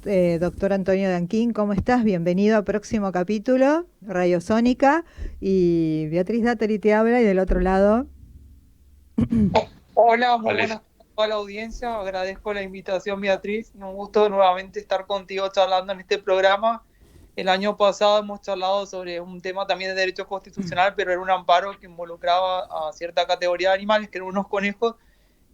doctor Antonio Danquín, ¿cómo estás? Bienvenido al próximo capítulo, Radio Sónica. Y Beatriz Datteri te habla y del otro lado. Hola, muy Vale. buenas tardes a toda la audiencia. Agradezco la invitación, Beatriz. Un gusto nuevamente estar contigo charlando en este programa. El año pasado hemos charlado sobre un tema también de derecho constitucional, pero era un amparo que involucraba a cierta categoría de animales, que eran unos conejos.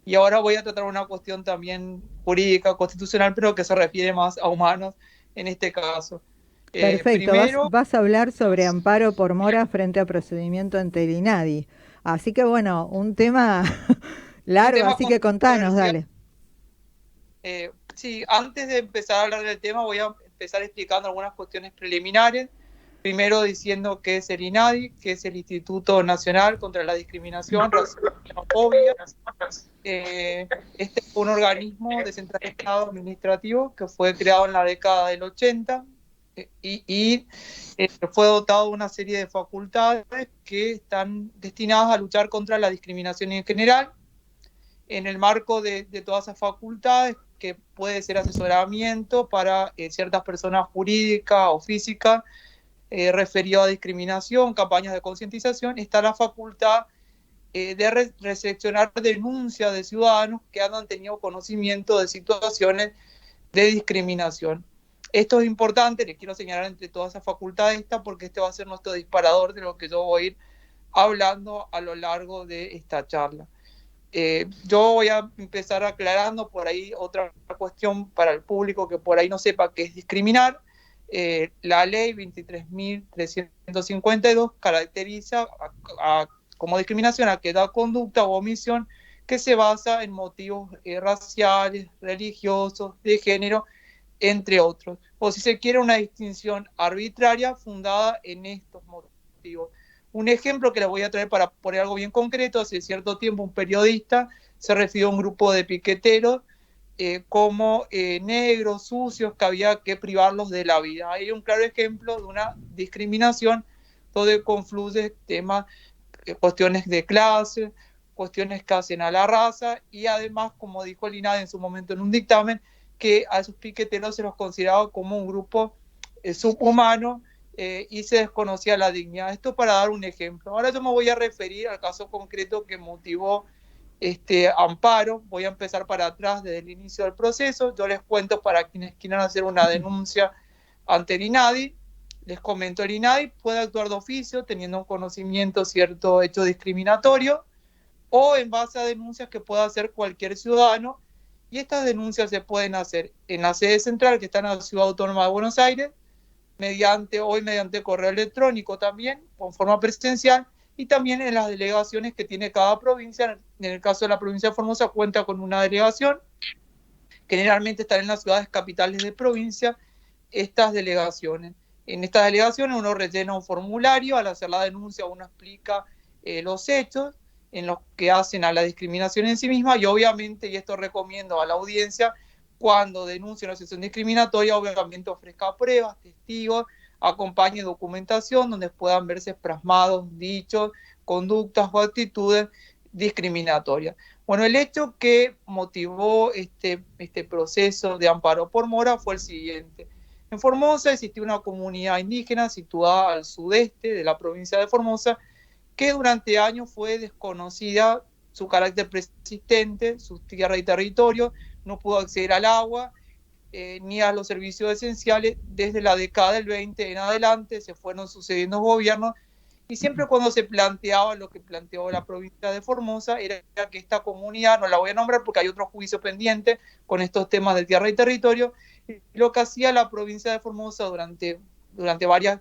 Y ahora voy a tratar una cuestión también jurídica, constitucional, pero que se refiere más a humanos en este caso. Perfecto, Primero, vas a hablar sobre amparo por mora frente a procedimiento ante el INADI. Así que bueno, un tema un largo, tema así que contanos, controversial. dale. Sí, antes de empezar a hablar del tema, voy a empezar explicando algunas cuestiones preliminares. Primero diciendo qué es el INADI, que es el Instituto Nacional contra la Discriminación, Racismo y Xenofobia. Este es un organismo descentralizado administrativo que fue creado en la década del 80 y fue dotado de una serie de facultades que están destinadas a luchar contra la discriminación en general. En el marco de todas esas facultades, que puede ser asesoramiento para ciertas personas jurídicas o físicas, referido a discriminación, campañas de concientización, está la facultad de recepcionar denuncias de ciudadanos que han tenido conocimiento de situaciones de discriminación. Esto es importante, les quiero señalar entre todas esas facultades esta, porque este va a ser nuestro disparador de lo que yo voy a ir hablando a lo largo de esta charla. Yo voy a empezar aclarando por ahí otra cuestión para el público que por ahí no sepa qué es discriminar. La ley 23.352 caracteriza como discriminación a que da conducta o omisión que se basa en motivos raciales, religiosos, de género, entre otros. O si se quiere, una distinción arbitraria fundada en estos motivos. Un ejemplo que les voy a traer para poner algo bien concreto: hace cierto tiempo un periodista se refirió a un grupo de piqueteros como negros, sucios, que había que privarlos de la vida. Hay un claro ejemplo de una discriminación donde confluye temas, cuestiones de clase, cuestiones que hacen a la raza, y además, como dijo el INADI en su momento en un dictamen, que a esos piqueteros se los consideraba como un grupo subhumano, y se desconocía la dignidad. Esto para dar un ejemplo. Ahora yo me voy a referir al caso concreto que motivó este amparo. Voy a empezar para atrás desde el inicio del proceso. Yo les cuento para quienes quieran hacer una denuncia ante el INADI. Les comento, el INADI puede actuar de oficio teniendo un conocimiento cierto hecho discriminatorio, o en base a denuncias que pueda hacer cualquier ciudadano. Y estas denuncias se pueden hacer en la sede central, que está en la Ciudad Autónoma de Buenos Aires, mediante correo electrónico también, con forma presencial, y también en las delegaciones que tiene cada provincia. En el caso de la provincia de Formosa, cuenta con una delegación, que generalmente están en las ciudades capitales de provincia, estas delegaciones. En estas delegaciones uno rellena un formulario. Al hacer la denuncia uno explica los hechos en los que hacen a la discriminación en sí misma, y obviamente, y esto recomiendo a la audiencia, cuando denuncia una situación discriminatoria, obviamente ofrezca pruebas, testigos, acompañe documentación donde puedan verse plasmados dichos, conductas o actitudes discriminatorias. Bueno, el hecho que motivó este proceso de amparo por mora fue el siguiente. En Formosa existía una comunidad indígena situada al sudeste de la provincia de Formosa, que durante años fue desconocida su carácter persistente, su tierra y territorio. No pudo acceder al agua ni a los servicios esenciales. Desde la década del 20 en adelante se fueron sucediendo gobiernos, y siempre cuando se planteaba lo que planteó la provincia de Formosa era que esta comunidad, no la voy a nombrar porque hay otro juicio pendiente con estos temas de tierra y territorio, y lo que hacía la provincia de Formosa durante varios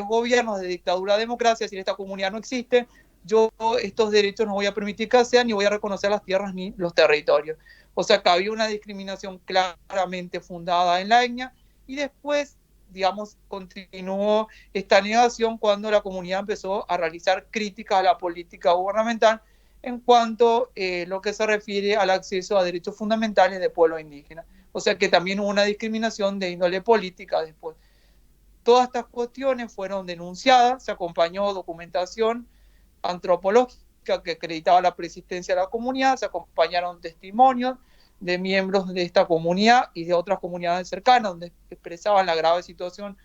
gobiernos de dictadura democracia, es decir, esta comunidad no existe, yo estos derechos no voy a permitir que sean, ni voy a reconocer las tierras ni los territorios. O sea que había una discriminación claramente fundada en la etnia. Y después, digamos, continuó esta negación cuando la comunidad empezó a realizar críticas a la política gubernamental en cuanto lo que se refiere al acceso a derechos fundamentales de pueblos indígenas. O sea que también hubo una discriminación de índole política después. Todas estas cuestiones fueron denunciadas, se acompañó documentación antropológica que acreditaba la persistencia de la comunidad, se acompañaron testimonios, de miembros de esta comunidad y de otras comunidades cercanas, donde expresaban la grave situación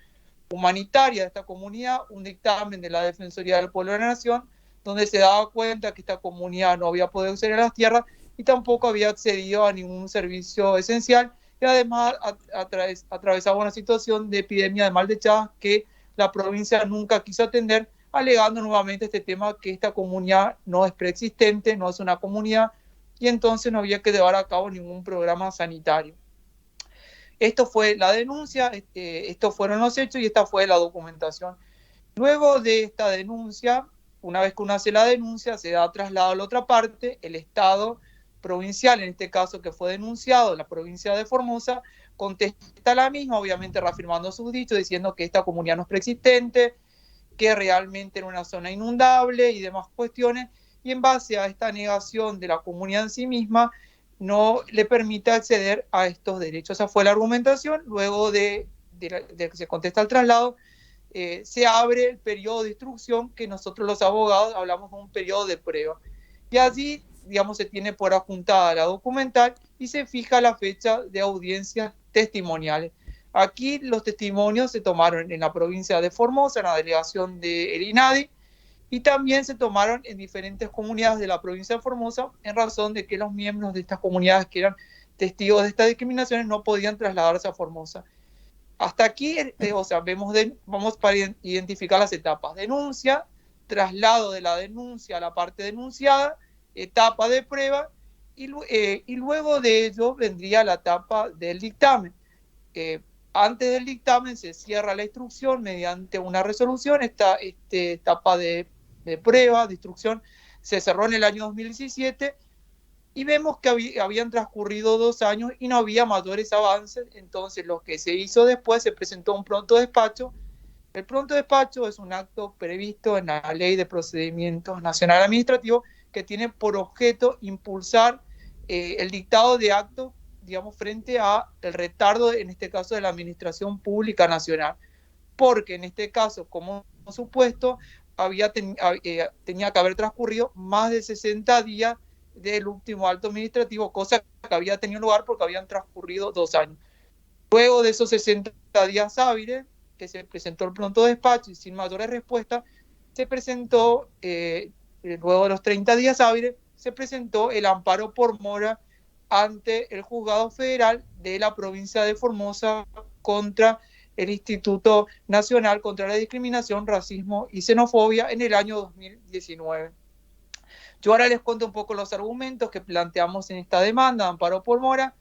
humanitaria de esta comunidad, un dictamen de la Defensoría del Pueblo de la Nación, donde se daba cuenta que esta comunidad no había podido acceder a las tierras y tampoco había accedido a ningún servicio esencial, y además atravesaba una situación de epidemia de mal de Chagas que la provincia nunca quiso atender, alegando nuevamente este tema que esta comunidad no es preexistente, no es una comunidad, y entonces no había que llevar a cabo ningún programa sanitario. Esto fue la denuncia, estos fueron los hechos y esta fue la documentación. Luego de esta denuncia, una vez que uno hace la denuncia, se da traslado a la otra parte, el Estado provincial, en este caso que fue denunciado, la provincia de Formosa, contesta la misma, obviamente reafirmando sus dichos, diciendo que esta comunidad no es preexistente, que realmente era una zona inundable y demás cuestiones, y en base a esta negación de la comunidad en sí misma, no le permite acceder a estos derechos. Esa fue la argumentación. Luego de que se contesta el traslado, se abre el periodo de instrucción, que nosotros los abogados hablamos de un periodo de prueba. Y allí, digamos, se tiene por adjuntada la documental y se fija la fecha de audiencias testimoniales. Aquí los testimonios se tomaron en la provincia de Formosa, en la delegación de el INADI, y también se tomaron en diferentes comunidades de la provincia de Formosa, en razón de que los miembros de estas comunidades que eran testigos de estas discriminaciones no podían trasladarse a Formosa. Hasta aquí, o sea, vamos para identificar las etapas. Denuncia, traslado de la denuncia a la parte denunciada, etapa de prueba, y luego de ello vendría la etapa del dictamen. Antes del dictamen se cierra la instrucción mediante una resolución. Esta etapa de prueba, de instrucción, se cerró en el año 2017, y vemos que habían transcurrido 2 años y no había mayores avances. Entonces lo que se hizo después, se presentó un pronto despacho. El pronto despacho es un acto previsto en la Ley de Procedimientos Nacional Administrativo, que tiene por objeto impulsar el dictado de actos, digamos, frente a el retardo, en este caso, de la Administración Pública Nacional. Porque en este caso, como supuesto, tenía que haber transcurrido más de 60 días del último acto administrativo, cosa que había tenido lugar porque habían transcurrido 2 años. Luego de esos 60 días hábiles, que se presentó el pronto despacho y sin mayores respuestas, se presentó, luego de los 30 días hábiles, se presentó el amparo por mora ante el Juzgado Federal de la provincia de Formosa contra el Instituto Nacional contra la Discriminación, Racismo y Xenofobia en el año 2019. Yo ahora les cuento un poco los argumentos que planteamos en esta demanda de amparo por mora.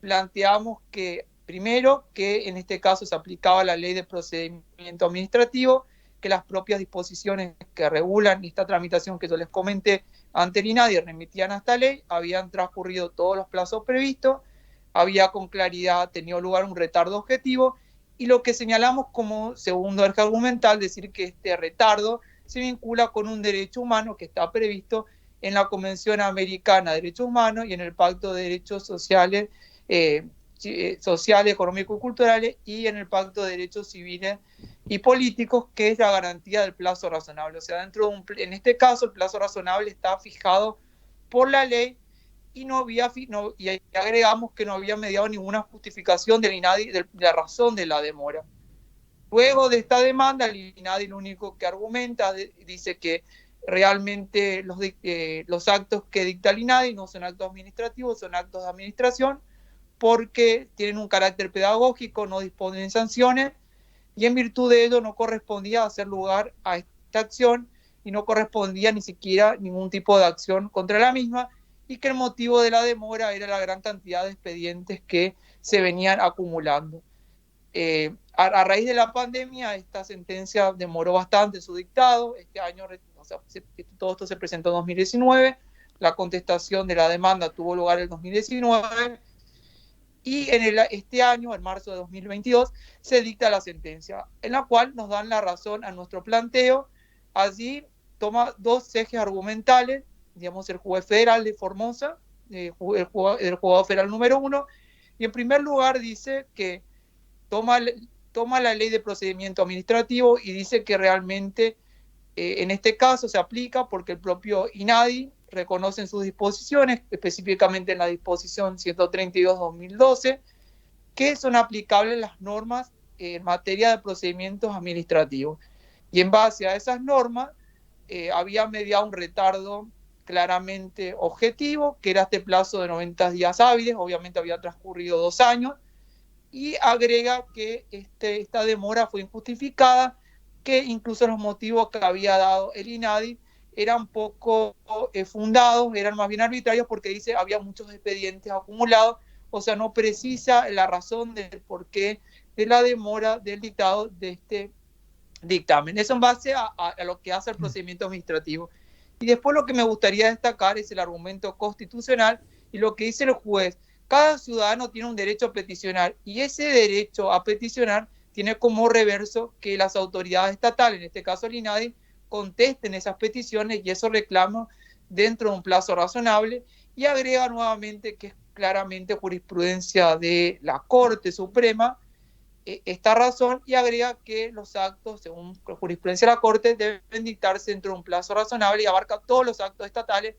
Planteamos que, primero, que en este caso se aplicaba la Ley de Procedimiento Administrativo, que las propias disposiciones que regulan esta tramitación que yo les comenté ante el INADI remitían a esta ley, habían transcurrido todos los plazos previstos, había con claridad tenido lugar un retardo objetivo, y lo que señalamos como segundo eje argumental, decir que este retardo se vincula con un derecho humano que está previsto en la Convención Americana de Derechos Humanos y en el Pacto de Derechos Sociales, Económicos y Culturales, y en el Pacto de Derechos Civiles y Políticos, que es la garantía del plazo razonable. O sea, en este caso, el plazo razonable está fijado por la ley, y y agregamos que no había mediado ninguna justificación del INADI de la razón de la demora. Luego de esta demanda, el INADI lo único que argumenta, dice que realmente los actos que dicta el INADI no son actos administrativos, son actos de administración, porque tienen un carácter pedagógico, no disponen de sanciones, y en virtud de ello no correspondía hacer lugar a esta acción, y no correspondía ni siquiera ningún tipo de acción contra la misma, y que el motivo de la demora era la gran cantidad de expedientes que se venían acumulando. A raíz de la pandemia, esta sentencia demoró bastante su dictado. Este año, o sea, todo esto se presentó en 2019, la contestación de la demanda tuvo lugar en 2019, y este año, en marzo de 2022, se dicta la sentencia, en la cual nos dan la razón a nuestro planteo. Allí toma 2 ejes argumentales, digamos, el juez federal de Formosa, el juzgado federal número 1, y en primer lugar dice que toma la ley de procedimiento administrativo y dice que realmente en este caso se aplica porque el propio INADI reconoce en sus disposiciones, específicamente en la disposición 132-2012, que son aplicables las normas en materia de procedimientos administrativos. Y en base a esas normas, había mediado un retardo claramente objetivo, que era este plazo de 90 días hábiles, obviamente había transcurrido 2 años, y agrega que esta demora fue injustificada, que incluso los motivos que había dado el INADI eran poco fundados, eran más bien arbitrarios, porque dice había muchos expedientes acumulados, o sea, no precisa la razón del porqué de la demora del dictado de este dictamen. Eso en base a lo que hace el procedimiento administrativo. Y después lo que me gustaría destacar es el argumento constitucional y lo que dice el juez. Cada ciudadano tiene un derecho a peticionar y ese derecho a peticionar tiene como reverso que las autoridades estatales, en este caso el INADI, contesten esas peticiones y esos reclamos dentro de un plazo razonable, y agrega nuevamente que es claramente jurisprudencia de la Corte Suprema esta razón, y agrega que los actos, según jurisprudencia de la Corte, deben dictarse dentro de un plazo razonable y abarca todos los actos estatales,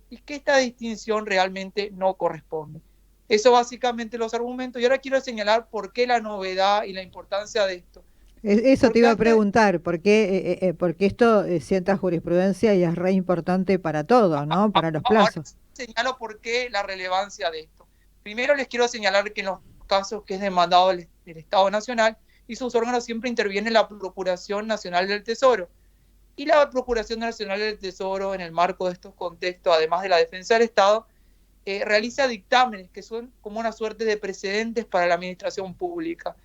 y que esta distinción realmente no corresponde. Eso básicamente los argumentos. Y ahora quiero señalar por qué la novedad y la importancia de esto. Eso Porque te iba a preguntar, porque esto sienta jurisprudencia y es re importante para todo, ¿no? Para los plazos. Ahora señalo por qué la relevancia de esto. Primero les quiero señalar que en los casos que es demandado del Estado Nacional y sus órganos siempre interviene la Procuración Nacional del Tesoro. Y la Procuración Nacional del Tesoro, en el marco de estos contextos, además de la defensa del Estado, realiza dictámenes que son como una suerte de precedentes para la administración pública.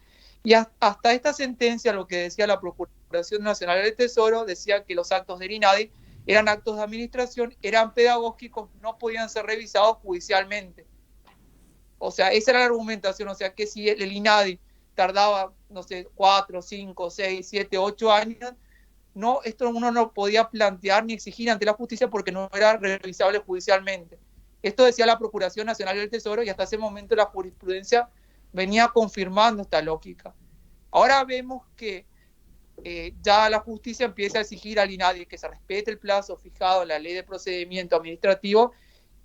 Y hasta esta sentencia, lo que decía la Procuración Nacional del Tesoro, decía que los actos del INADI eran actos de administración, eran pedagógicos, no podían ser revisados judicialmente. O sea, esa era la argumentación. O sea, que si el INADI tardaba, no sé, 4, 5, 6, 7, 8 años, no, esto uno no podía plantear ni exigir ante la justicia porque no era revisable judicialmente. Esto decía la Procuración Nacional del Tesoro, y hasta ese momento la jurisprudencia venía confirmando esta lógica. Ahora vemos que ya la justicia empieza a exigir al INADI que se respete el plazo fijado en la Ley de Procedimiento Administrativo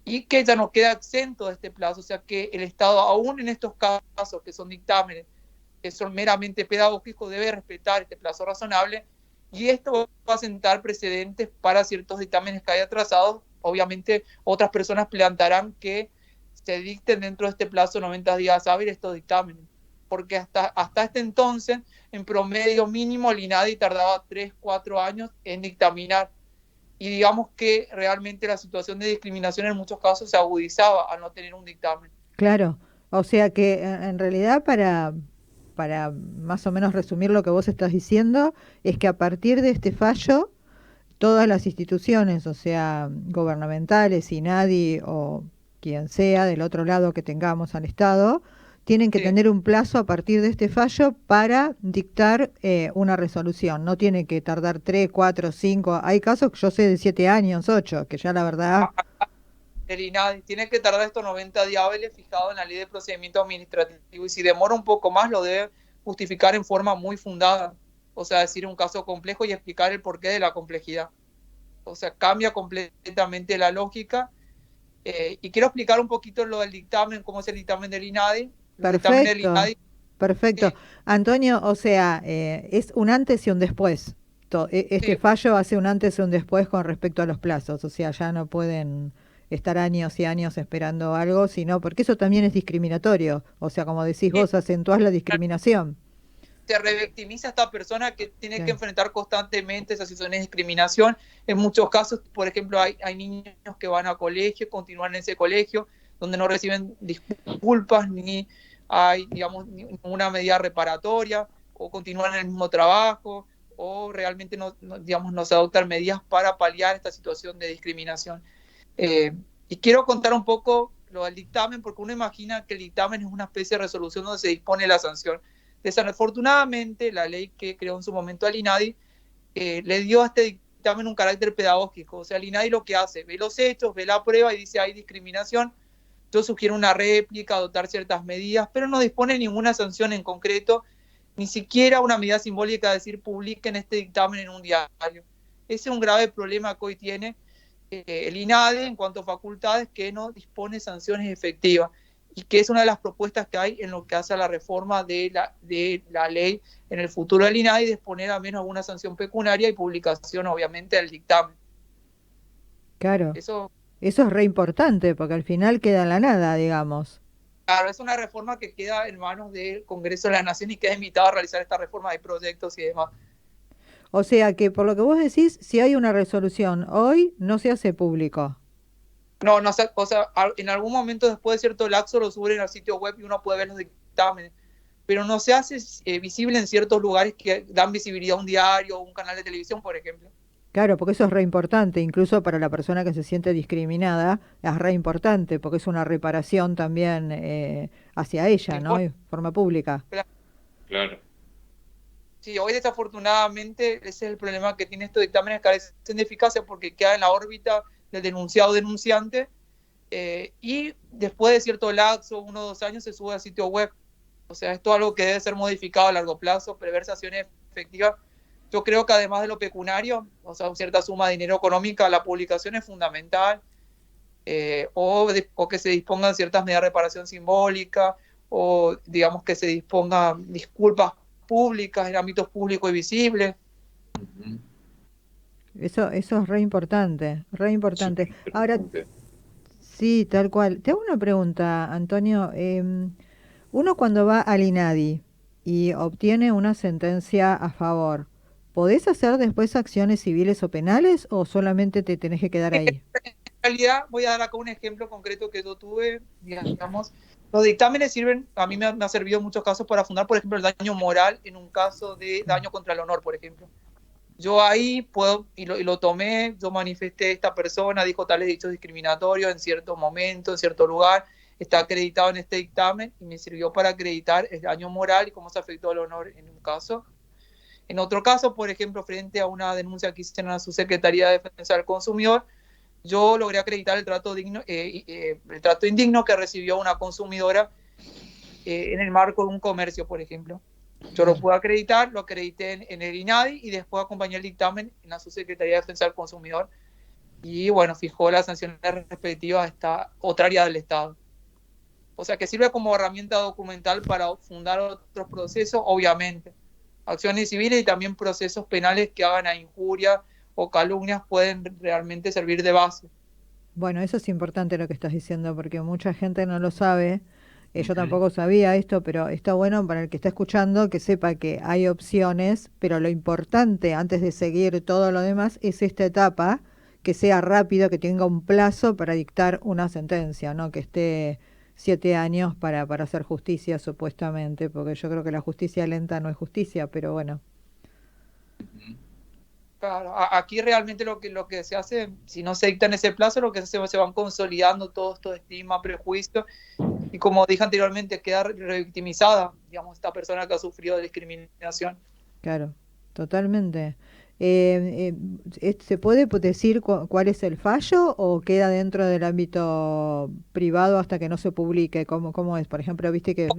y que ya no queda exento de este plazo. O sea que el Estado, aún en estos casos que son dictámenes que son meramente pedagógicos, debe respetar este plazo razonable, y esto va a sentar precedentes para ciertos dictámenes que haya atrasados. Obviamente otras personas plantearán que se dicten dentro de este plazo 90 días hábiles estos dictámenes, porque hasta este entonces, en promedio mínimo, el INADI tardaba 3, 4 años en dictaminar, y digamos que realmente la situación de discriminación en muchos casos se agudizaba al no tener un dictamen. Claro, o sea que en realidad para más o menos resumir lo que vos estás diciendo, es que a partir de este fallo, todas las instituciones, o sea, gubernamentales, INADI o quien sea del otro lado que tengamos al Estado, tienen que Sí. tener un plazo a partir de este fallo para dictar una resolución. No tiene que tardar 3, 4, 5. Hay casos que yo sé de 7 años, 8, que ya la verdad... El INADI tiene que tardar estos 90 días hábiles fijados en la Ley de Procedimiento Administrativo, y si demora un poco más lo debe justificar en forma muy fundada, o sea, decir un caso complejo y explicar el porqué de la complejidad. O sea, cambia completamente la lógica. Y quiero explicar un poquito lo del dictamen, cómo es el dictamen del INADI. El dictamen del Perfecto, INADI, perfecto. Antonio, o sea, es un antes y un después. Este sí, fallo hace un antes y un después con respecto a los plazos, o sea, ya no pueden estar años y años esperando algo, sino porque eso también es discriminatorio, o sea, como decís sí, vos, acentuás la discriminación. se revictimiza a esta persona que tiene que Sí. enfrentar constantemente esas situaciones de discriminación. En muchos casos, por ejemplo, hay niños que van a colegio, continúan en ese colegio, donde no reciben disculpas, ni hay, digamos, ninguna medida reparatoria, o continúan en el mismo trabajo, o realmente digamos, no se adoptan medidas para paliar esta situación de discriminación. Y quiero contar un poco lo del dictamen, porque uno imagina que el dictamen es una especie de resolución donde se dispone la sanción. Desafortunadamente, la ley que creó en su momento al INADI le dio a este dictamen un carácter pedagógico. O sea, el INADI lo que hace, ve los hechos, ve la prueba y dice hay discriminación. Yo sugiero una réplica, adoptar ciertas medidas, pero no dispone ninguna sanción en concreto, ni siquiera una medida simbólica de decir publiquen este dictamen en un diario. Ese es un grave problema que hoy tiene, el INADI en cuanto a facultades que no dispone sanciones efectivas y que es una de las propuestas que hay en lo que hace a la reforma de la ley en el futuro del INADI, disponer al menos alguna sanción pecuniaria y publicación obviamente del dictamen. Claro, Eso, eso es re importante porque al final queda en la nada, digamos. claro, es una reforma que queda en manos del Congreso de la Nación y queda invitado a realizar esta reforma de proyectos y demás. O sea que por lo que vos decís, si hay una resolución hoy, no se hace público. No, no, o sea, en algún momento después de cierto lapso lo suben al sitio web y uno puede ver los dictámenes, pero no se hace visible en ciertos lugares que dan visibilidad a un diario o un canal de televisión, por ejemplo. Claro, porque eso es re importante, incluso para la persona que se siente discriminada, es re importante, porque es una reparación también hacia ella, ¿no? Impone, En forma pública. Claro. sí, hoy desafortunadamente ese es el problema que tiene estos dictámenes, carecen de eficacia porque queda en la órbita del denunciado o denunciante y después de cierto lapso, 1 o 2 años, se sube al sitio web. O sea, esto es algo que debe ser modificado a largo plazo, prever sanciones efectivas. Yo creo que además de lo pecuniario, o sea, cierta suma de dinero económica, la publicación es fundamental, o que se dispongan ciertas medidas de reparación simbólica, o digamos que se dispongan disculpas públicas en ámbitos públicos y visibles. Ujú. Eso es re importante, re Sí, importante. Ahora, interesante. sí, tal cual. Te hago una pregunta, Antonio. Uno cuando va al INADI y obtiene una sentencia a favor, ¿podés hacer después acciones civiles o penales o solamente te tenés que quedar ahí? Realidad, voy a dar acá un ejemplo concreto que yo tuve, digamos, los dictámenes sirven, a mí me ha servido en muchos casos para fundar, por ejemplo, el daño moral en un caso de Claro. daño contra el honor, por ejemplo. Yo ahí puedo, y lo tomé, yo manifesté, esta persona dijo tales dichos discriminatorios en cierto momento, en cierto lugar, está acreditado en este dictamen y me sirvió para acreditar el daño moral y cómo se afectó el honor en un caso. En otro caso, por ejemplo, frente a una denuncia que hicieron a su Secretaría de Defensa del Consumidor, yo logré acreditar el trato indigno que recibió una consumidora en el marco de un comercio, por ejemplo. Yo lo Claro. pude acreditar, lo acredité en el INADI y después acompañé el dictamen en la Subsecretaría de Defensa del Consumidor y bueno, fijó las sanciones respectivas a esta otra área del Estado. O sea que sirve como herramienta documental para fundar otros procesos, obviamente. Acciones civiles y también procesos penales que hagan a injuria o calumnias pueden realmente servir de base. Bueno, eso es importante lo que estás diciendo porque mucha gente no lo sabe. Yo Ujú. tampoco sabía esto, pero está bueno para el que está escuchando que sepa que hay opciones, pero lo importante antes de seguir todo lo demás es esta etapa, que sea rápido, que tenga un plazo para dictar una sentencia, ¿no? Que esté 7 años para hacer justicia supuestamente, porque yo creo que la justicia lenta no es justicia, pero bueno. Claro, aquí realmente lo que se hace, si no se dicta en ese plazo, lo que se van consolidando todos estos estigmas, prejuicios, y como dije anteriormente, queda revictimizada, digamos, esta persona que ha sufrido discriminación. Claro, totalmente. ¿Se puede decir cuál es el fallo o queda dentro del ámbito privado hasta que no se publique? ¿Cómo es? Por ejemplo, viste que...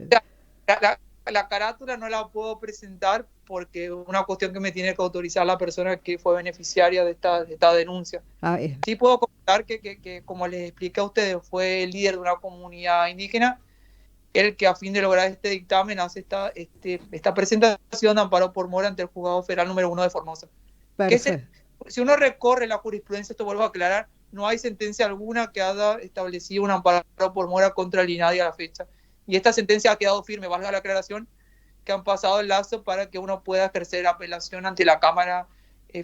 La carátula no la puedo presentar porque es una cuestión que me tiene que autorizar la persona que fue beneficiaria de esta denuncia. Ah, Sí puedo comentar que, como les expliqué a ustedes, fue el líder de una comunidad indígena el que a fin de lograr este dictamen hace esta presentación de amparo por mora ante el juzgado federal número 1 de Formosa. perfecto. Si uno recorre la jurisprudencia, esto vuelvo a aclarar, no hay sentencia alguna que haya establecido un amparo por mora contra el INADI a la fecha. Y esta sentencia ha quedado firme, valga la aclaración, que han pasado el lazo para que uno pueda ejercer apelación ante la Cámara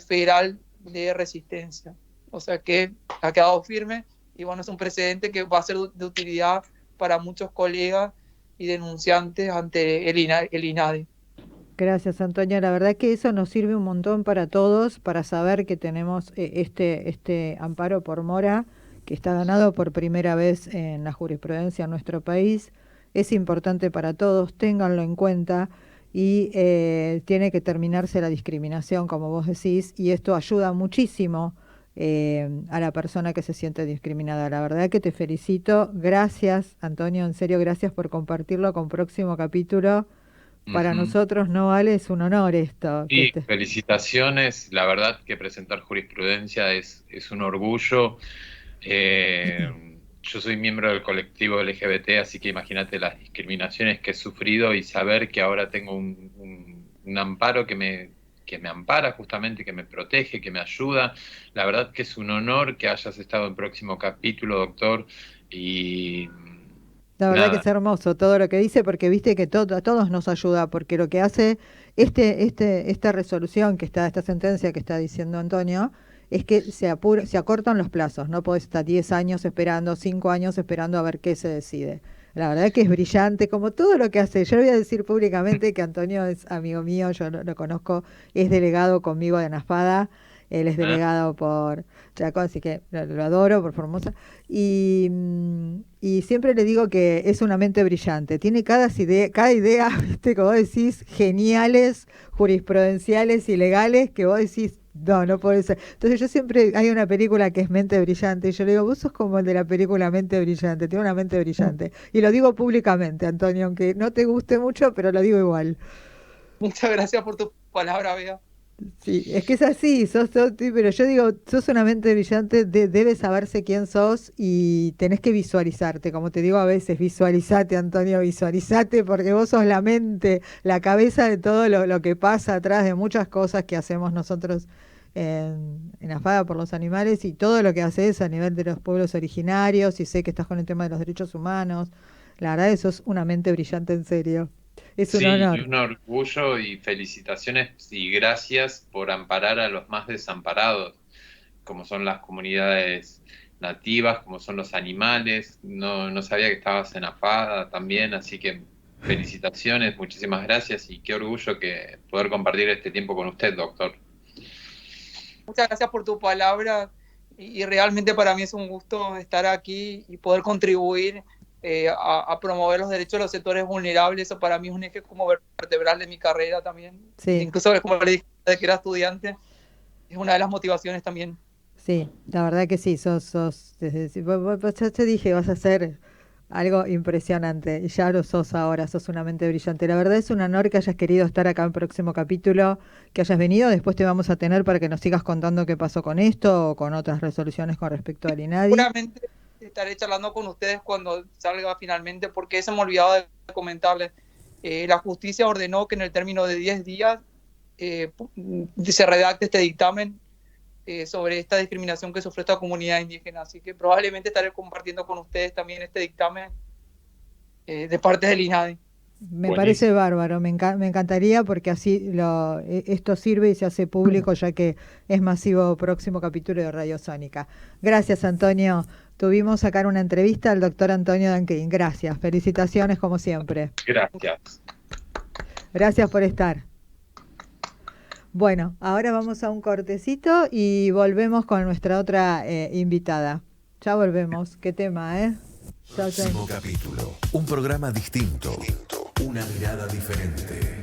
Federal de Resistencia. O sea que ha quedado firme y bueno, es un precedente que va a ser de utilidad para muchos colegas y denunciantes ante el INADI. Gracias, Antonia. La verdad que eso nos sirve un montón para todos, para saber que tenemos este amparo por mora, que está ganado por primera vez en la jurisprudencia en nuestro país. Es importante para todos, ténganlo en cuenta y tiene que terminarse la discriminación, como vos decís, y esto ayuda muchísimo a la persona que se siente discriminada. La verdad que te felicito. Gracias, Antonio, en serio, gracias por compartirlo con próximo capítulo para nosotros, ¿no, vale? Es un honor esto. Sí, felicitaciones. La verdad que presentar jurisprudencia es un orgullo. Yo soy miembro del colectivo LGBT, así que imagínate las discriminaciones que he sufrido y saber que ahora tengo un amparo que me ampara justamente, que me protege, que me ayuda. La verdad que es un honor que hayas estado en próximo capítulo, doctor. Y La verdad que nada, es hermoso todo lo que dice, porque viste que a todos nos ayuda, porque lo que hace esta resolución que está, esta sentencia que está diciendo Antonio, es que se acortan los plazos, no podés estar 10 años esperando, 5 años esperando a ver qué se decide. La verdad que es brillante, como todo lo que hace. Yo le voy a decir públicamente que Antonio es amigo mío, yo lo conozco, es delegado conmigo de ANAFADA, él es ¿eh? delegado por Chaco, así que lo adoro por Formosa. Y siempre le digo que es una mente brillante. Tiene cada idea, ¿viste? Como vos decís, geniales, jurisprudenciales y legales, que vos decís, no, no puede ser. Entonces yo siempre, hay una película que es Mente Brillante, y yo le digo, vos sos como el de la película Mente Brillante, tiene una mente brillante. Y lo digo públicamente, Antonio, aunque no te guste mucho, pero lo digo igual. Muchas gracias por tu palabra, Bea. Sí, es que es así, pero yo digo, sos una mente brillante, debes saberse quién sos y tenés que visualizarte, como te digo a veces, visualizate, Antonio, visualizate, porque vos sos la mente, la cabeza de todo lo que pasa atrás de muchas cosas que hacemos nosotros en AFADA por los animales y todo lo que haces a nivel de los pueblos originarios, y sé que estás con el tema de los derechos humanos. La verdad es que sos una mente brillante en serio. Es un Sí, y honor. un orgullo y felicitaciones y gracias por amparar a los más desamparados, como son las comunidades nativas, como son los animales. No sabía que estabas en AFADA también, así que felicitaciones, muchísimas gracias y qué orgullo que poder compartir este tiempo con usted, doctor. Muchas gracias por tu palabra y realmente para mí es un gusto estar aquí y poder contribuir a promover los derechos de los sectores vulnerables. Eso para mí es un eje como vertebral de mi carrera también. Sí. Incluso como le dije desde que era estudiante, es una de las motivaciones también. Sí, la verdad que sí, ya te dije, vas a hacer algo impresionante y ya lo sos ahora, sos una mente brillante. La verdad es un honor que hayas querido estar acá en el próximo capítulo, que hayas venido, después te vamos a tener para que nos sigas contando qué pasó con esto o con otras resoluciones con respecto al INADI. Seguramente estaré charlando con ustedes cuando salga finalmente, porque se me olvidaba de comentarles. La justicia ordenó que en el término de 10 días se redacte este dictamen sobre esta discriminación que sufre esta comunidad indígena. Así que probablemente estaré compartiendo con ustedes también este dictamen de parte del INADI. Me parece Buenísimo. bárbaro, me encantaría porque así esto sirve y se hace público ya que es masivo próximo capítulo de Radio Sónica. Gracias, Antonio. Tuvimos acá una entrevista al doctor Antonio Danquín. Gracias, felicitaciones como siempre. Gracias. Gracias por estar. Bueno, ahora vamos a un cortecito y volvemos con nuestra otra invitada. Ya volvemos. Qué tema, ¿eh? Próximo capítulo. Un programa distinto. Una mirada diferente.